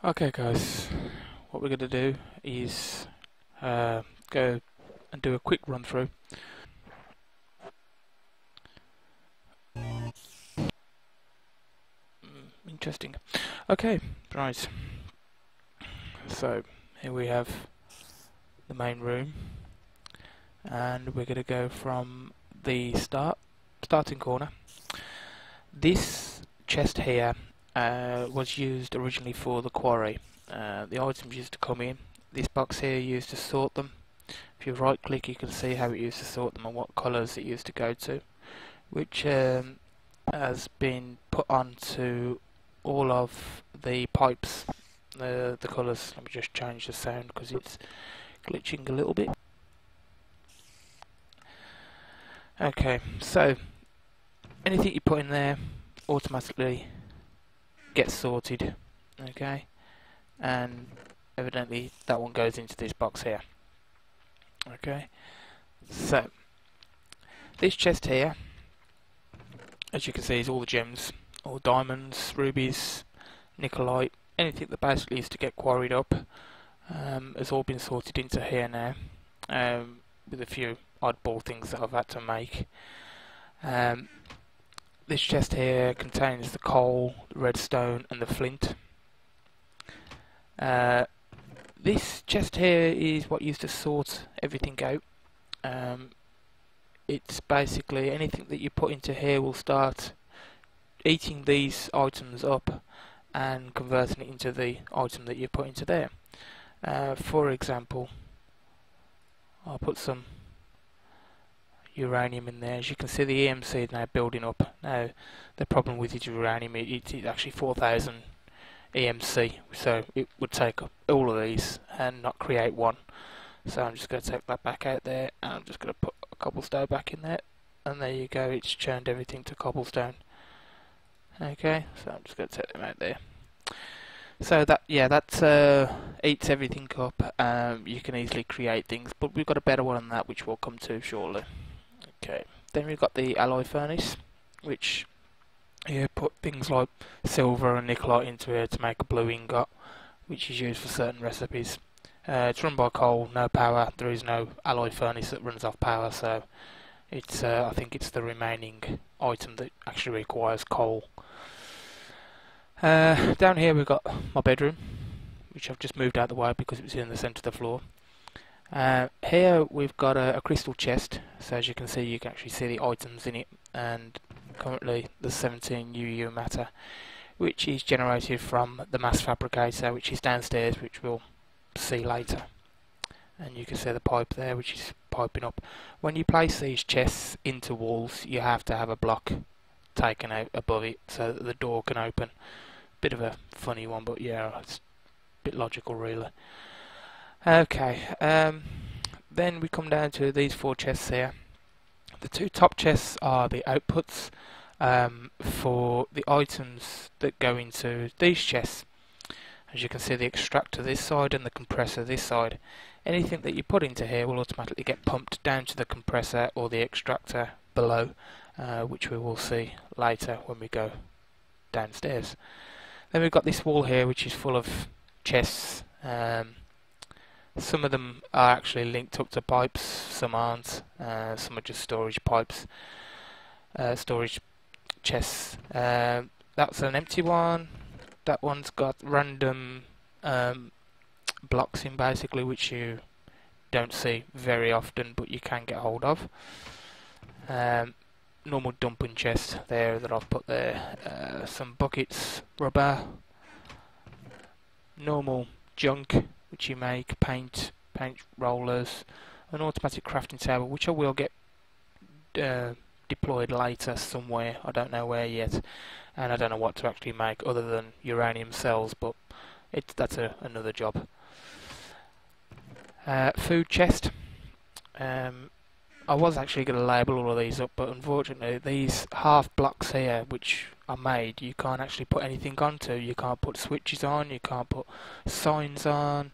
Okay guys, what we're going to do is go and do a quick run through. Interesting. Okay, right. So here we have the main room, and we're going to go from the starting corner. This chest here was used originally for the quarry. The items used to come in. This box here used to sort them. If you right click, you can see how it used to sort them and what colours it used to go to, which has been put onto all of the pipes, the colours. Let me just change the sound because it's glitching a little bit. Okay, so anything you put in there automatically gets sorted. Okay, and evidently that one goes into this box here. Okay, so this chest here, as you can see, is all the gems, all diamonds, rubies, nickelite, anything that basically used to get quarried up, has all been sorted into here now, with a few oddball things that I've had to make. This chest here contains the coal, the redstone and the flint. This chest here is what used to sort everything out. It's basically anything that you put into here will start eating these items up and converting it into the item that you put into there. For example, I'll put some uranium in there. As you can see, the EMC is now building up. Now the problem with the uranium, it's actually 4000 EMC, so it would take all of these and not create one. So I'm just going to take that back out there, and I'm just going to put a cobblestone back in there, and there you go, it's churned everything to cobblestone. Okay, so I'm just going to take them out there. So that, yeah, that eats everything up. You can easily create things, but we've got a better one than that, which we'll come to shortly. Okay, then we've got the alloy furnace, which you put things like silver and nickelite into here to make a blue ingot, which is used for certain recipes. It's run by coal, no power. There is no alloy furnace that runs off power, so it's I think it's the remaining item that actually requires coal. Down here we've got my bedroom, which I've just moved out of the way because it was in the centre of the floor. Here we've got a crystal chest, so as you can see, you can actually see the items in it, and currently there's 17 UU matter, which is generated from the mass fabricator, which is downstairs, which we'll see later. And you can see the pipe there, which is piping up. When you place these chests into walls, you have to have a block taken out above it so that the door can open. Bit of a funny one, but yeah, it's a bit logical really. Okay, then we come down to these 4 chests here. The 2 top chests are the outputs for the items that go into these chests. As you can see, the extractor this side and the compressor this side. Anything that you put into here will automatically get pumped down to the compressor or the extractor below, which we will see later when we go downstairs. Then we've got this wall here, which is full of chests. Some of them are actually linked up to pipes, some aren't. Some are just storage pipes, storage chests. That's an empty one. That one's got random blocks in basically, which you don't see very often, but you can get hold of. Normal dumping chest there that I've put there. Some buckets, rubber, normal junk which you make, paint rollers, an automatic crafting table, which I will get deployed later somewhere. I don't know where yet, and I don't know what to actually make other than uranium cells, but that's another job. Food chest. I was actually going to label all of these up, but unfortunately these half blocks here which are made, you can't actually put anything onto. You can't put switches on, you can't put signs on,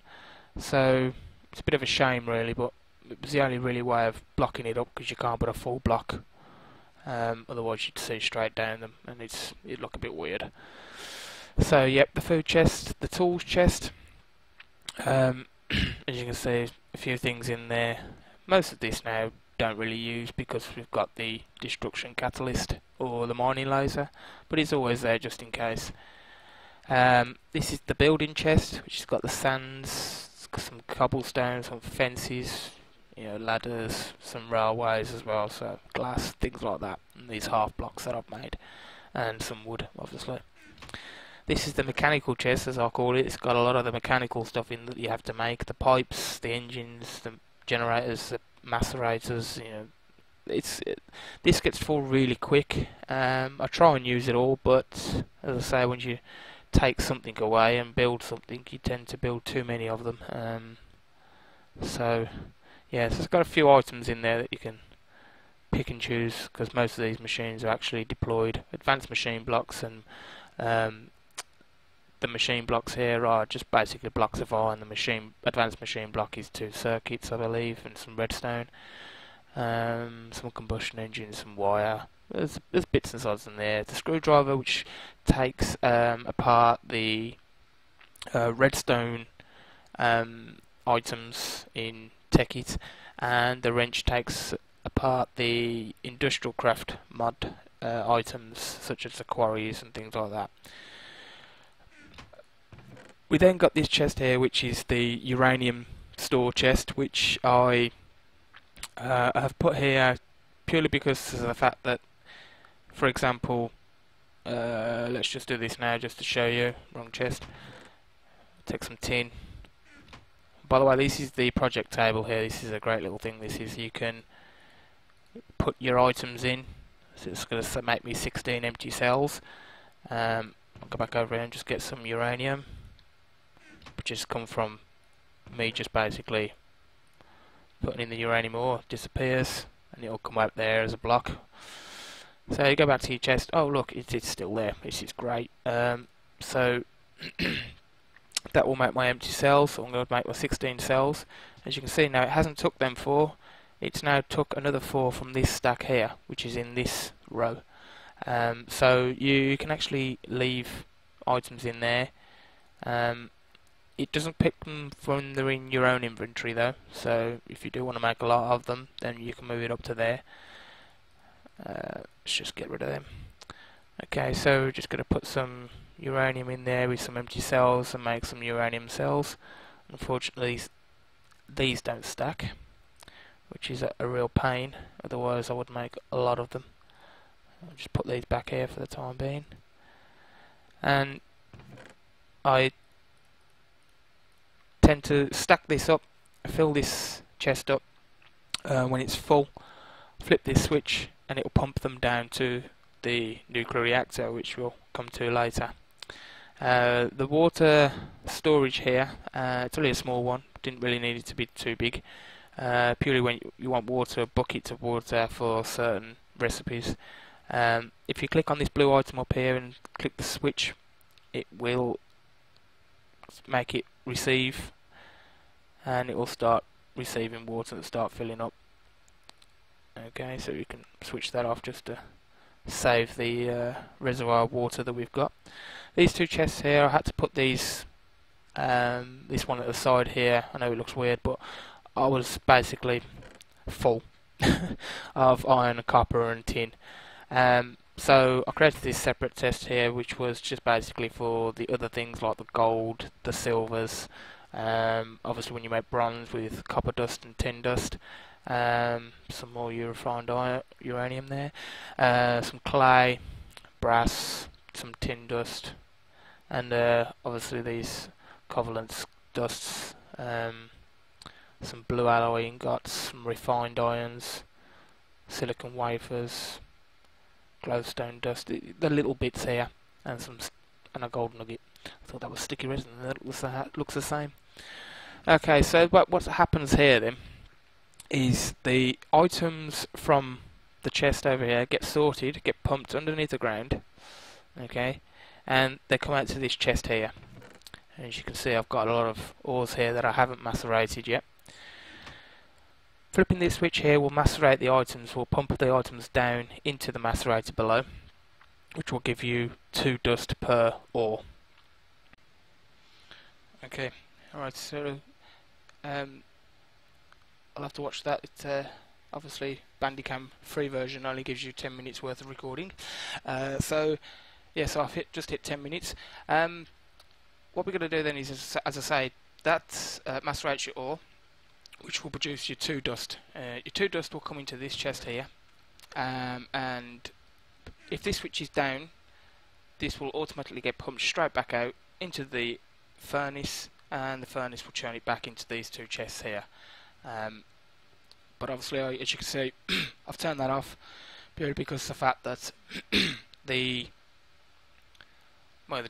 so it's a bit of a shame really, but it was the only really way of blocking it up, because you can't put a full block, otherwise you'd see straight down them and it'd look a bit weird. So yep, the food chest, the tools chest. As you can see, a few things in there. Most of this now don't really use because we've got the destruction catalyst or the mining laser, but it's always there just in case. This is the building chest, which has got the sands, some cobblestone, some fences, ladders, some railways as well, so glass, things like that, and these half blocks that I've made, and some wood, obviously. This is the mechanical chest, as I call it. It's got a lot of the mechanical stuff in that you have to make, the pipes, the engines, the generators, the macerators. This gets full really quick. I try and use it all, but as I say, when you take something away and build something, you tend to build too many of them. So it's got a few items in there that you can pick and choose, because most of these machines are actually deployed advanced machine blocks, and the machine blocks here are just basically blocks of iron. The advanced machine block is 2 circuits, I believe, and some redstone, some combustion engines, some wire. There's bits and sods in there. The screwdriver, which takes apart the redstone items in Techit, and the wrench takes apart the industrial craft mod items such as the quarries and things like that. We then got this chest here, which is the uranium store chest, which I have put here purely because of the fact that, for example, let's just do this now just to show you. Wrong chest. Take some tin. By the way, this is the project table here. This is a great little thing. This is, you can put your items in. So it's going to make me 16 empty cells. I'll go back over here and just get some uranium, which has come from me just basically putting in the uranium ore. Disappears, and it'll come out there as a block. So you go back to your chest. Oh look, it's still there. This is great. So that will make my empty cells. So I'm going to make my 16 cells. As you can see now, it hasn't took them 4. It's now took another 4 from this stack here, which is in this row. So you can actually leave items in there. It doesn't pick them when they're in your own inventory though, so if you do want to make a lot of them, then you can move it up to there. Let's just get rid of them. Okay, so we're just going to put some uranium in there with some empty cells and make some uranium cells. Unfortunately, these don't stack, which is a real pain, otherwise I would make a lot of them. I'll just put these back here for the time being. And I tend to stack this up, fill this chest up when it's full, flip this switch, and it will pump them down to the nuclear reactor, which we'll come to later. The water storage here, it's only a small one, didn't really need it to be too big, purely when you want water, buckets of water for certain recipes. If you click on this blue item up here and click the switch, it will make it receive, and it will start receiving water and start filling up. Okay, so you can switch that off just to save the reservoir water that we've got. These 2 chests here, I had to put these, this one at the side here. I know it looks weird, but I was basically full of iron, copper and tin. So I created this separate chest here, which was just basically for the other things like the gold, the silvers, obviously when you make bronze with copper dust and tin dust, some more refined uranium there, some clay, brass, some tin dust, and obviously these covalent dusts, some blue alloy ingots, some refined irons, silicon wafers, glowstone dust, the little bits here, and a gold nugget. I thought that was sticky resin, and that looks the same. Okay, so what happens here then is the items from the chest over here get sorted, get pumped underneath the ground, okay, and they come out to this chest here. As you can see, I've got a lot of ores here that I haven't macerated yet. Flipping this switch here will macerate the items, will pump the items down into the macerator below, which will give you 2 dust per ore. Okay, alright, so I'll have to watch that. It's obviously Bandicam free version only gives you 10 minutes worth of recording. So yeah, so I've just hit 10 minutes. What we're going to do then is, as I say, that macerates your ore, which will produce your 2 dust. Your 2 dust will come into this chest here, and if this switches down, this will automatically get pumped straight back out into the furnace, and the furnace will churn it back into these 2 chests here. But obviously, as you can see, I've turned that off purely because of the fact that the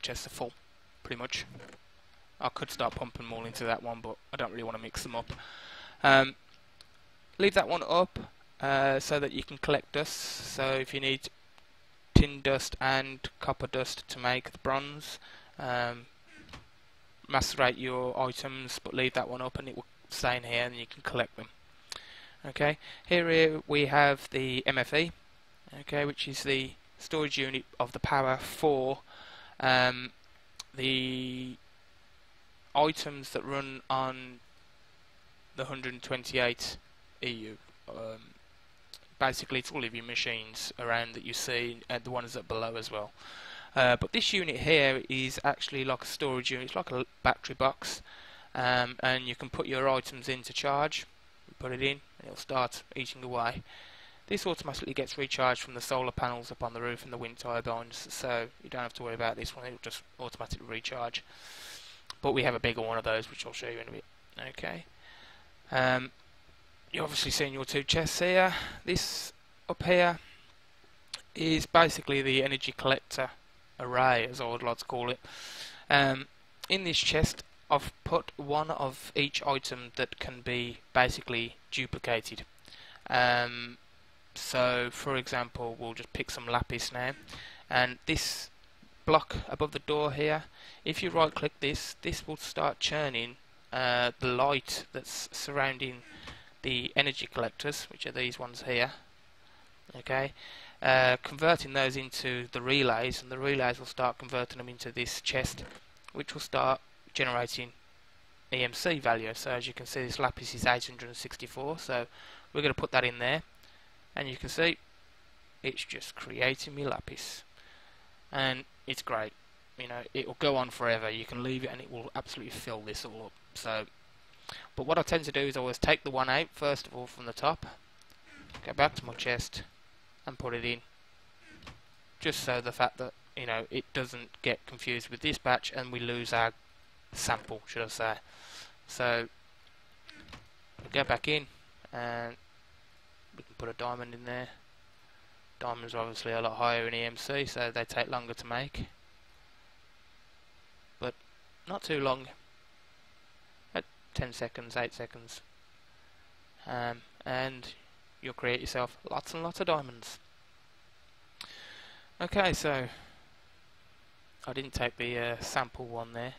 chests are full, pretty much. I could start pumping more into that one, but I don't really want to mix them up. Leave that one up so that you can collect dust. So if you need tin dust and copper dust to make the bronze, macerate your items, but leave that one up and it will stay in here and you can collect them. Okay, here we have the MFE, okay, which is the storage unit of the power for the items that run on the 128 EU. Basically, it's all of your machines around that you see, and the ones that are below as well. But this unit here is actually like a storage unit. It's like a battery box, and you can put your items in to charge. Put it in, and it'll start eating away. This automatically gets recharged from the solar panels up on the roof and the wind turbines, so you don't have to worry about this one. It'll just automatically recharge. But we have a bigger one of those, which I'll show you in a bit. Okay. You're obviously seeing your 2 chests here. This up here is basically the energy collector array, as I would like to call it. In this chest, I've put one of each item that can be basically duplicated. So, for example, we'll just pick some lapis now, and this block above the door here, if you right click this, this will start churning the light that's surrounding the energy collectors, which are these ones here, okay, converting those into the relays, and the relays will start converting them into this chest, which will start generating EMC value. So as you can see, this lapis is 864, so we're going to put that in there, and you can see it's just creating me lapis, and it's great. You know, it will go on forever. You can leave it and it will absolutely fill this all up. So, but what I tend to do is always take the one out first of all from the top, go back to my chest and put it in, just so the fact that, you know, it doesn't get confused with this batch and we lose our sample, should I say. So we go back in and we can put a diamond in there. Diamonds are obviously a lot higher in EMC, so they take longer to make, but not too long, at 10 seconds, 8 seconds, and you'll create yourself lots and lots of diamonds. Okay, so I didn't take the sample one there.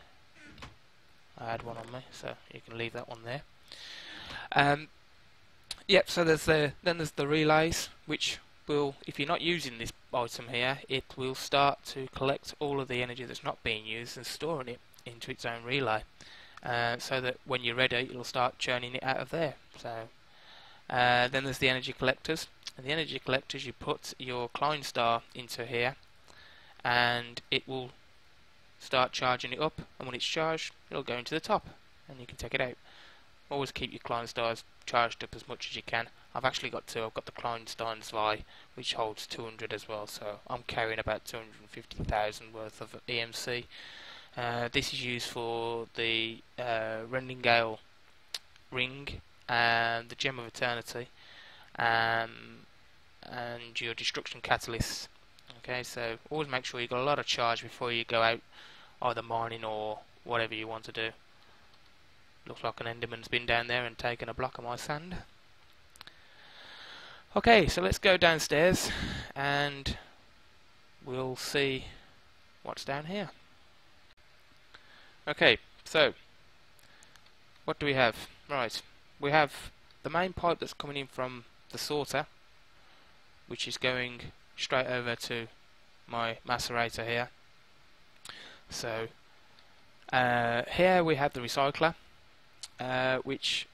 I had one on me, so you can leave that one there. Yep, so there's then there's the relays, which will, if you're not using this item here, it will start to collect all of the energy that's not being used and storing it into its own relay, so that when you're ready, it'll start churning it out of there. So then there's the energy collectors, and the energy collectors, you put your Klein star into here, and it will start charging it up, and when it's charged, it'll go into the top, and you can take it out. Always keep your Klein stars charged up as much as you can. I've actually got 2. I've got the Kleinstein Zwei, which holds 200 as well, so I'm carrying about 250,000 worth of EMC. This is used for the Rendingale ring and the Gem of Eternity, and your destruction catalysts. Okay, so always make sure you've got a lot of charge before you go out either mining or whatever you want to do. Looks like an Enderman's been down there and taken a block of my sand. Okay, so let's go downstairs and we'll see what's down here. Okay, so what do we have? Right, we have the main pipe that's coming in from the sorter, which is going straight over to my macerator here. So Here we have the recycler, which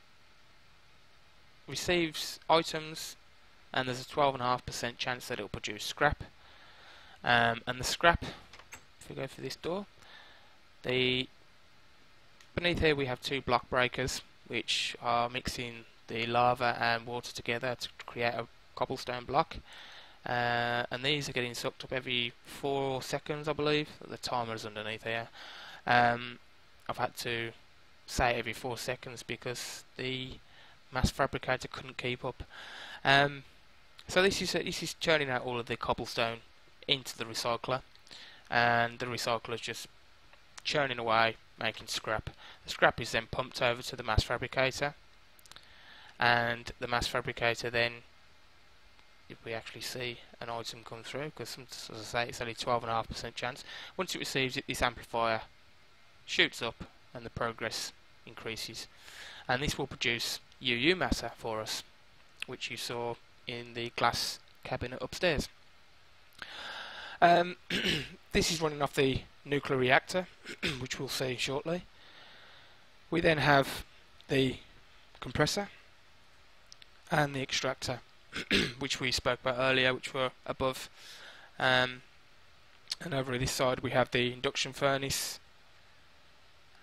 receives items, and there's a 12.5% chance that it'll produce scrap. And the scrap, if we go for this door, beneath here we have two block breakers, which are mixing the lava and water together to create a cobblestone block. And these are getting sucked up every 4 seconds, I believe. The timer's underneath here. I've had to say every 4 seconds because the mass fabricator couldn't keep up. So this is churning out all of the cobblestone into the recycler, and the recycler is just churning away, making scrap. The scrap is then pumped over to the mass fabricator, and the mass fabricator then, if we actually see an item come through, because as I say, it's only 12.5% chance. Once it receives it, this amplifier shoots up and the progress increases, and this will produce UU matter for us, which you saw in the glass cabinet upstairs. This is running off the nuclear reactor, which we'll see shortly. We then have the compressor and the extractor, which we spoke about earlier, which were above. And over this side we have the induction furnace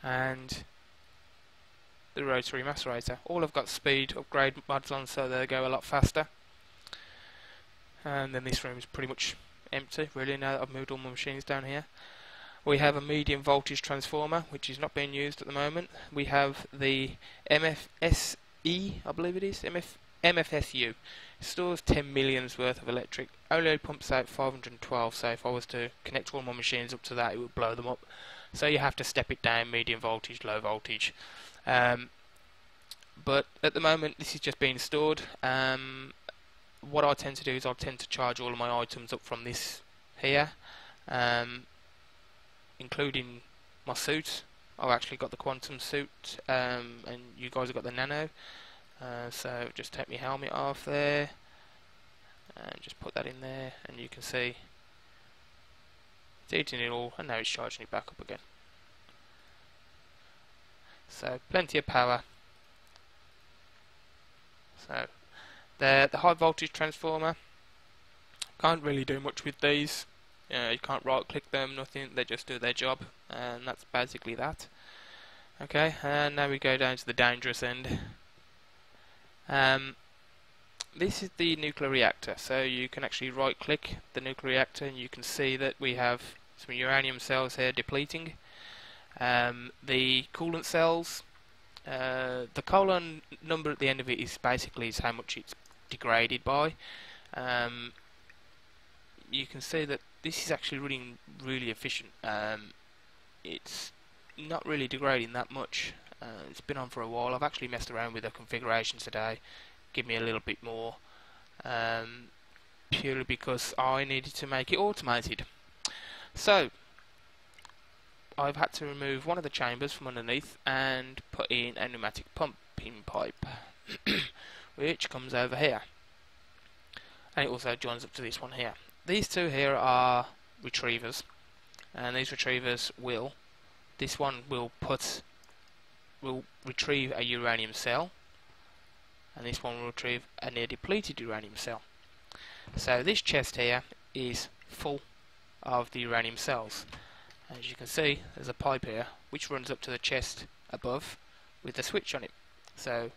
and the rotary macerator. All have got speed upgrade mods on, so they go a lot faster. And then this room is pretty much empty, really, now that I've moved all my machines down here. We have a medium voltage transformer, which is not being used at the moment. We have the MFSE, I believe it is, MFSU. It stores 10 millions worth of electric, only pumps out 512, so if I was to connect all my machines up to that, it would blow them up. So you have to step it down, medium voltage, low voltage. But at the moment this is just being stored. What I tend to do is I tend to charge all of my items up from this here, including my suit. I've actually got the quantum suit, and you guys have got the nano. So just take my helmet off there and just put that in there, and you can see it's eating it all, and now it's charging it back up again. So plenty of power. So the high voltage transformer, can't really do much with these. You can't right click them, nothing, they just do their job, and that's basically that. Okay, and now we go down to the dangerous end. This is the nuclear reactor, so you can actually right click the nuclear reactor and you can see that we have some uranium cells here depleting. The coolant cells, the colon number at the end of it is basically how much it's degraded by. You can see that this is actually running really efficient. It's not really degrading that much. It's been on for a while. I've actually messed around with the configuration today, give me a little bit more, purely because I needed to make it automated. So I've had to remove one of the chambers from underneath and put in a pneumatic pumping pipe which comes over here, and it also joins up to this one here. These two here are retrievers, and these retrievers this one will retrieve a uranium cell, and this one will retrieve a near depleted uranium cell. So this chest here is full of the uranium cells. As you can see, there's a pipe here which runs up to the chest above with the switch on it. So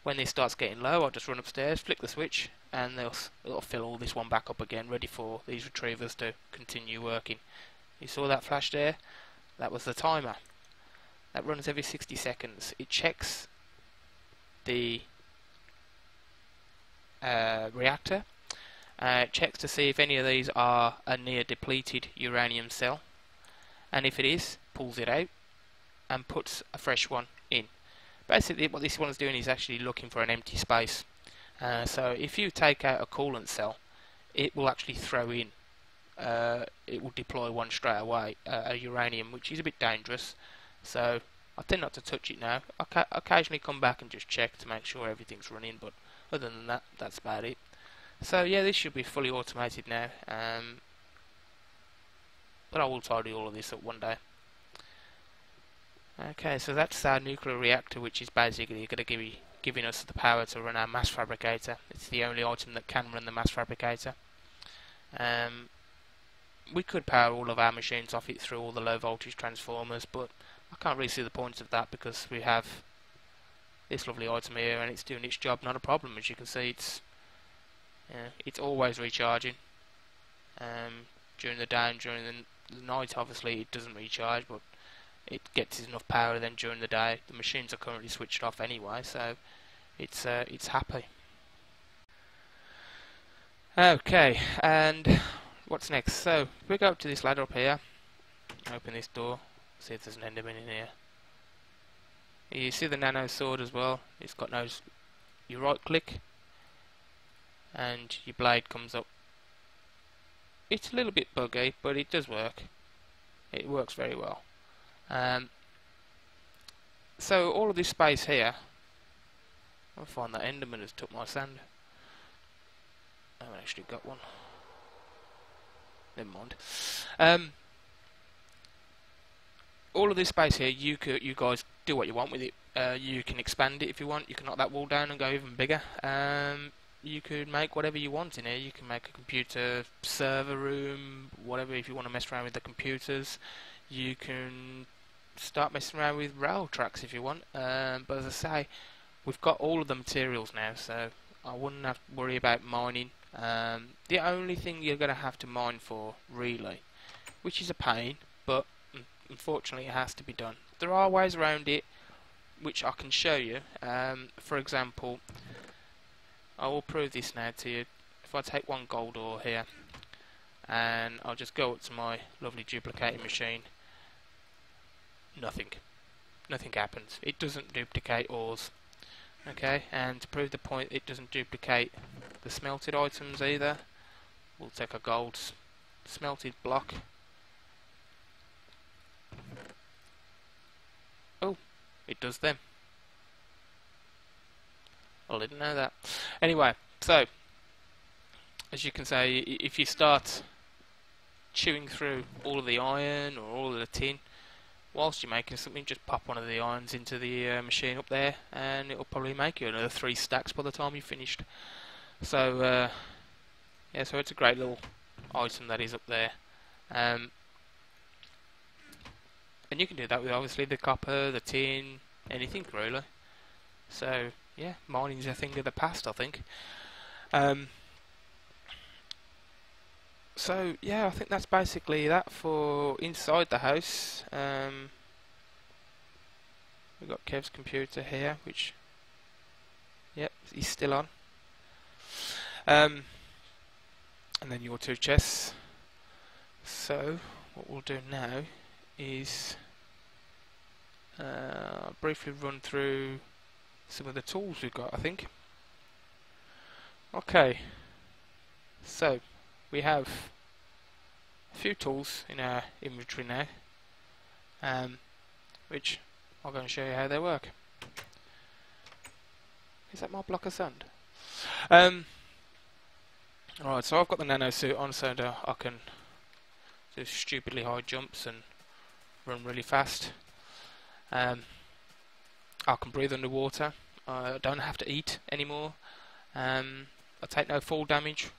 when this starts getting low, I'll just run upstairs, flick the switch, and it'll fill all this one back up again, ready for these retrievers to continue working. You saw that flash there? That was the timer. That runs every 60 seconds. It checks the reactor. It checks to see if any of these are a near depleted uranium cell, and if it is, pulls it out and puts a fresh one in. Basically what this one is doing is actually looking for an empty space. So if you take out a coolant cell, it will actually throw in, it will deploy one straight away, a uranium, which is a bit dangerous. So I tend not to touch it now. I occasionally come back and just check to make sure everything's running, but other than that, that's about it. So yeah, this should be fully automated now, but I will tidy all of this up one day. Okay, so that's our nuclear reactor, which is basically going to giving us the power to run our mass fabricator. It's the only item that can run the mass fabricator. Um, we could power all of our machines off it through all the low voltage transformers, but I can't really see the point of that because we have this lovely item here and it's doing its job, not a problem. As you can see, it's always recharging. During the day and during the night, obviously it doesn't recharge, but it gets enough power then during the day. The machines are currently switched off anyway, so it's happy. Okay, and what's next? So we go up to this ladder up here, open this door, see if there's an Enderman in here. You see the nano sword as well. It's got no. You right click, and your blade comes up. It's a little bit buggy, but it does work. It works very well. So all of this space here, I'll find that Enderman has took my sand. I haven't actually got one. Never mind. All of this space here, you guys do what you want with it. You can expand it if you want. You can knock that wall down and go even bigger. You could make whatever you want in here. You can make a computer server room, whatever, if you want to mess around with the computers. You can start messing around with rail tracks if you want. But as I say, we've got all of the materials now, so I wouldn't have to worry about mining. The only thing you're going to have to mine for, really, which is a pain, but unfortunately it has to be done. There are ways around it, which I can show you. For example, I will prove this now to you. If I take one gold ore here, and I'll just go up to my lovely duplicating machine, nothing happens. It doesn't duplicate ores. Okay, and to prove the point, it doesn't duplicate the smelted items either. We'll take a gold smelted block. Oh, it does them. I didn't know that. Anyway, so as you can say, if you start chewing through all of the iron or all of the tin whilst you're making something, just pop one of the irons into the machine up there and it'll probably make you another 3 stacks by the time you've finished. So yeah, so it's a great little item that is up there. And you can do that with obviously the copper, the tin, anything really. So yeah, mining's a thing of the past, I think. So yeah, I think that's basically that for inside the house. We've got Kev's computer here, which, yep, he's still on. And then your 2 chests. So what we'll do now is briefly run through some of the tools we've got, I think. Okay, so we have a few tools in our inventory now, which I'll go and show you how they work. Is that my block of sand? Alright, so I've got the nano suit on so that I can do stupidly high jumps and run really fast. I can breathe underwater. I don't have to eat anymore. I take no fall damage.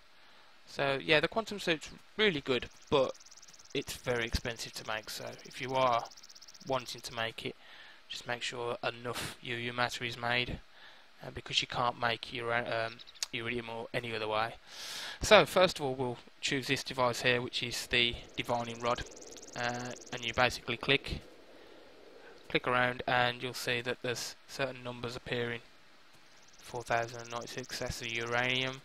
So yeah, the quantum suit's really good, but it's very expensive to make. So if you are wanting to make it, just make sure enough UU matter is made, because you can't make your iridium or any other way. So first of all, we'll choose this device here, which is the divining rod, and you basically click around and you'll see that there's certain numbers appearing. 4096, that's the uranium.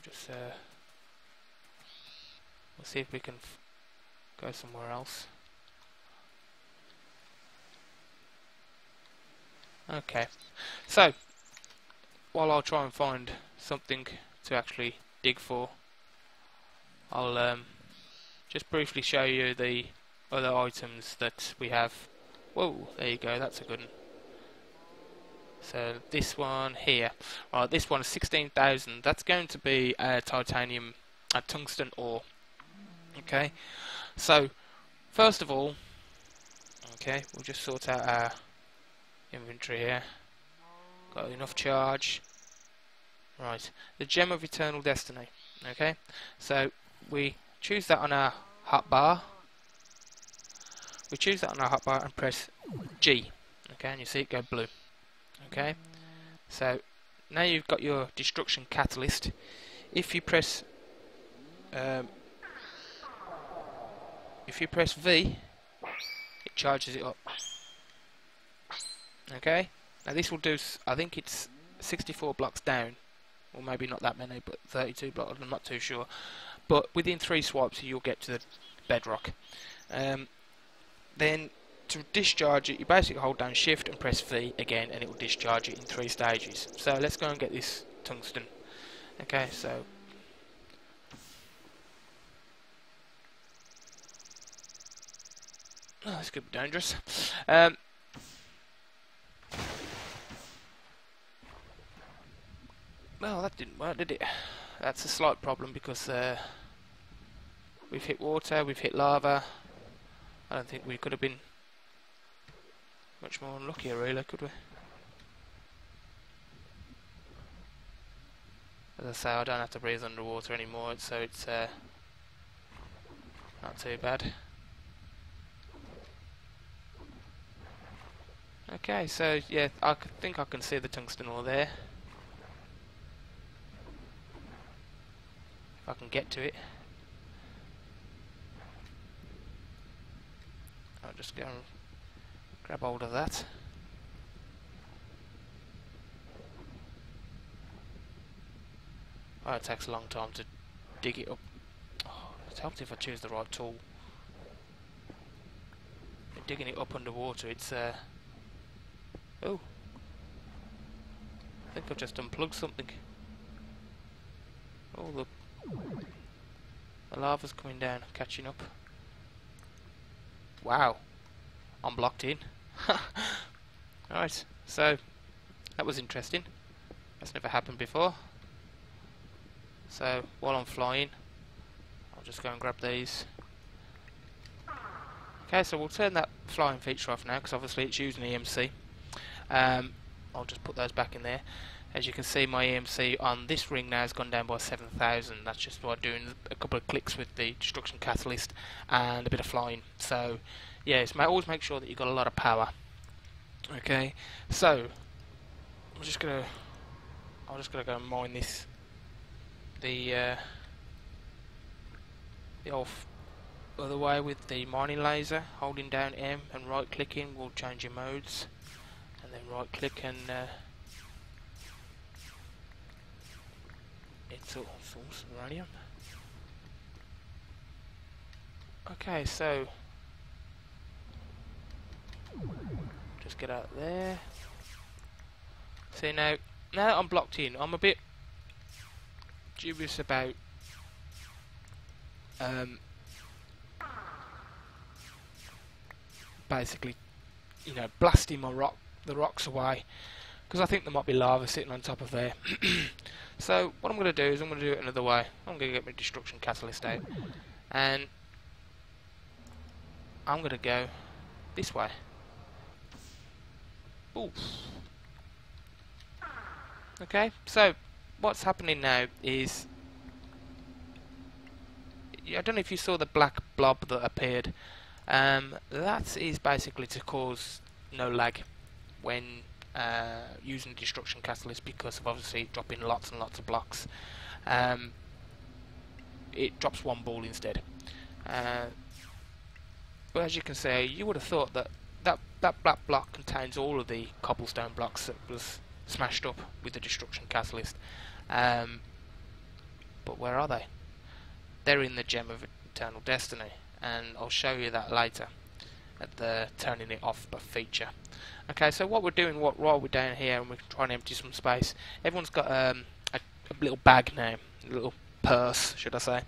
Just we'll see if we can go somewhere else. Okay, so while I'll try and find something to actually dig for, I'll just briefly show you the other items that we have. Whoa, there you go, that's a good one. So this one here, right, this one is 16,000. That's going to be a titanium, a tungsten ore. Okay, so first of all, okay, we'll just sort out our inventory here. Got enough charge. Right, the Gem of Eternal Destiny. Okay, so we choose that on our hotbar. We choose that on our hotbar and press G. Okay, and you see it go blue. Okay, so now you've got your destruction catalyst. If you press V, it charges it up. Okay, now this will do. I think it's 64 blocks down, or maybe not that many, but 32 blocks. I'm not too sure. But within 3 swipes, you'll get to the bedrock. Then to discharge it, you basically hold down Shift and press V again, and it will discharge it in 3 stages. So let's go and get this tungsten. Okay, so oh, this could be dangerous. Well, that didn't work, did it? That's a slight problem because we've hit water, we've hit lava. I don't think we could have been much more unlucky, really, could we? As I say, I don't have to breathe underwater anymore, so it's not too bad. Okay, so yeah, I think I can see the tungsten ore there. If I can get to it. I'll just go and grab hold of that. Oh, it takes a long time to dig it up. Oh, it helps if I choose the right tool. But digging it up underwater, it's oh, I think I've just unplugged something. Oh, the lava's coming down, catching up. Wow, I'm blocked in. Alright, so that was interesting. That's never happened before. So while I'm flying, I'll just go and grab these. Okay, so we'll turn that flying feature off now because obviously it's using EMC. I'll just put those back in there. As you can see, my EMC on this ring now has gone down by 7,000. That's just by doing a couple of clicks with the destruction catalyst and a bit of flying. So yes, always make sure that you've got a lot of power. Okay, so I'll just gonna go and mine this. The old other way with the mining laser. Holding down M and right clicking will change your modes, and then right click and it's all source uranium. Okay, so just get out there. See, now I'm blocked in. I'm a bit dubious about basically, you know, blasting the rocks away, because I think there might be lava sitting on top of there. So what I'm going to do is I'm going to do it another way. I'm going to get my destruction catalyst out, and I'm going to go this way. Ooh. Okay, so what's happening now is, I don't know if you saw the black blob that appeared. That is basically to cause no lag when using the destruction catalyst, because of obviously dropping lots and lots of blocks. It drops one ball instead. But as you can see, you would have thought that that black block contains all of the cobblestone blocks that was smashed up with the destruction catalyst. But where are they? They're in the Gem of Eternal Destiny, and I'll show you that later at the turning it off feature. Okay, so what we're doing, while we're down here and we're trying to empty some space, everyone's got a little bag now, a little purse, should I say.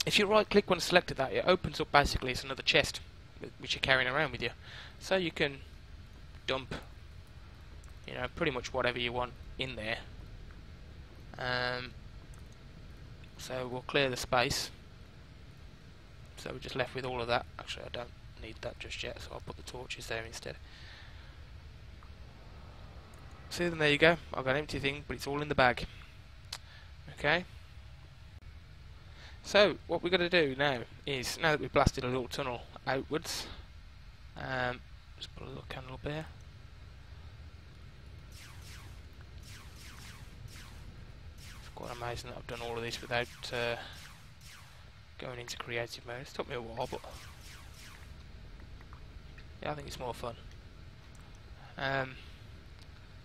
If you right click when selected that, it opens up, basically it's another chest which you're carrying around with you, so you can dump, you know, pretty much whatever you want in there. So we'll clear the space So we're just left with all of that. Actually, I don't need that just yet, so I'll put the torches there instead. See, then there you go. I've got an empty thing, but it's all in the bag. Okay. So what we're going to do now is, now that we've blasted a little tunnel outwards, just put a little candle up here. It's quite amazing that I've done all of this without going into creative mode. It's took me a while, but yeah, I think it's more fun.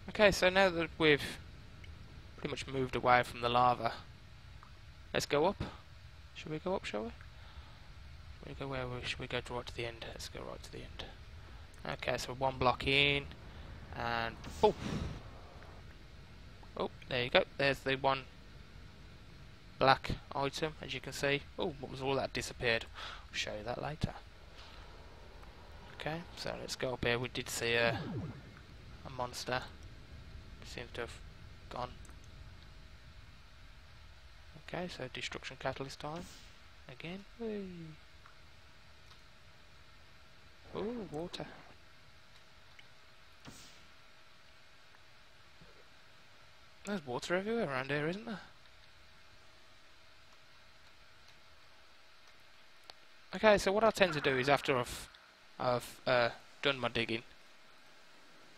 Okay, so now that we've pretty much moved away from the lava, let's go up. Should we go up, shall we? Should we go right to the end? Let's go right to the end. Okay, so one block in, and oh, there you go. There's the one black item, as you can see. Oh, what was all that? Disappeared. I'll show you that later. Okay, so let's go up here. We did see a monster. Seems to have gone. Okay, so destruction catalyst time again. Whee. Oh, water. There's water everywhere around here, isn't there? Okay, so what I tend to do is after I've done my digging,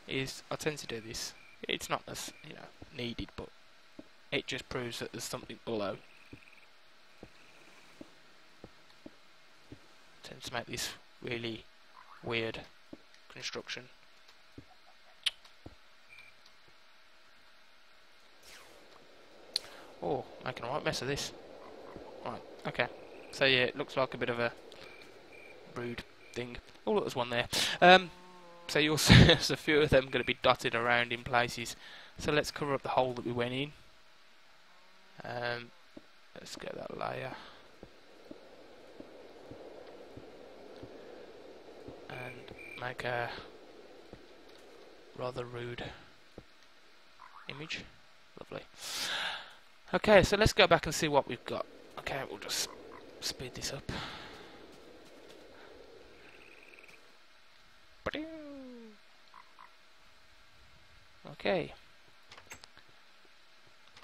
is I tend to do this. It's not as needed, but it just proves that there's something below. Tends to make this really weird construction. Oh, making a right mess of this. Right, okay. So yeah, it looks like a bit of a brood thing. Oh, look, there's one there. So you'll see there's a few of them going to be dotted around in places. So let's cover up the hole that we went in. Let's get that layer. And make a rather rude image. Lovely. Okay, so let's go back and see what we've got. Okay, we'll just speed this up. Okay.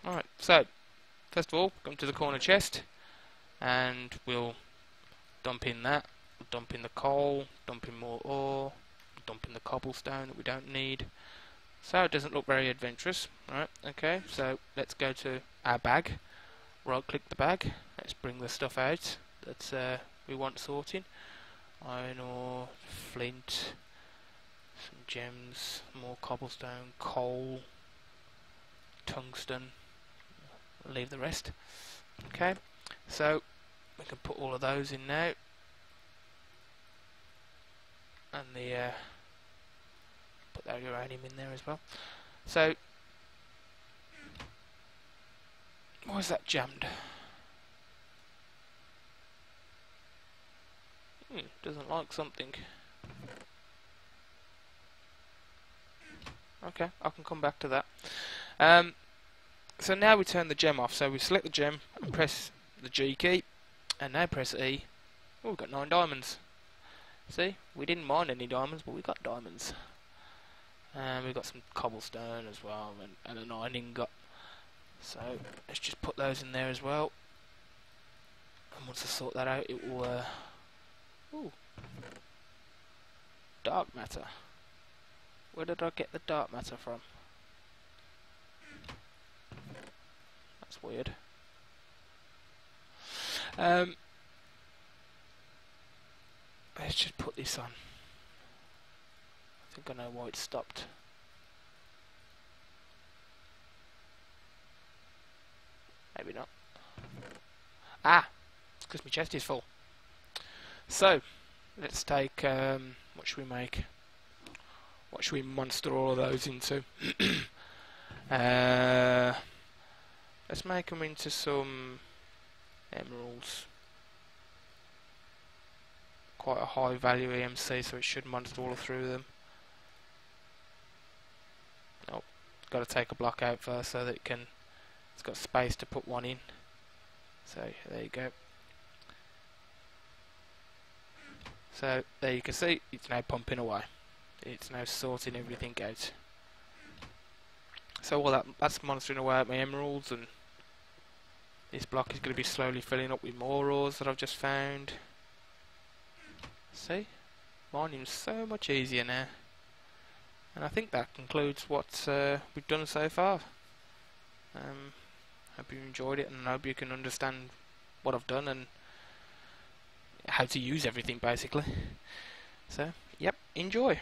Alright, so first of all, come to the corner chest and we'll dump in that, dump in the coal, dump in more ore, dump in the cobblestone that we don't need. So it doesn't look very adventurous. Alright, okay, so let's go to our bag, right click the bag, let's bring the stuff out that we want sorting. Iron ore, flint, some gems, more cobblestone, coal, tungsten, leave the rest. Okay, so we can put all of those in now, and the put that uranium in there as well. So why is that jammed? Doesn't like something. Okay, I can come back to that. So now we turn the gem off. So we select the gem and press the G key, and now press E. Oh, we've got 9 diamonds. See, we didn't mine any diamonds, but we got diamonds. And we've got some cobblestone as well, and an iron ingot. So let's just put those in there as well. And once I sort that out, it will. Ooh, dark matter. Where did I get the dark matter from? That's weird. Let's just put this on. I think I know why it stopped. Maybe not. Ah! It's because my chest is full. So, let's take, what should we make? What should we monster all of those into? Let's make them into some emeralds. Quite a high value EMC, so it should monster all through them. Oh, got to take a block out first so that it's got space to put one in. So there you go. So there you can see it's now pumping away. It's now sorting everything out. So all that's monitoring away at my emeralds, and this block is going to be slowly filling up with more ores that I've just found. See? Mining's so much easier now. And I think that concludes what we've done so far. Hope you enjoyed it, and I hope you can understand what I've done and how to use everything basically. So, yep, enjoy.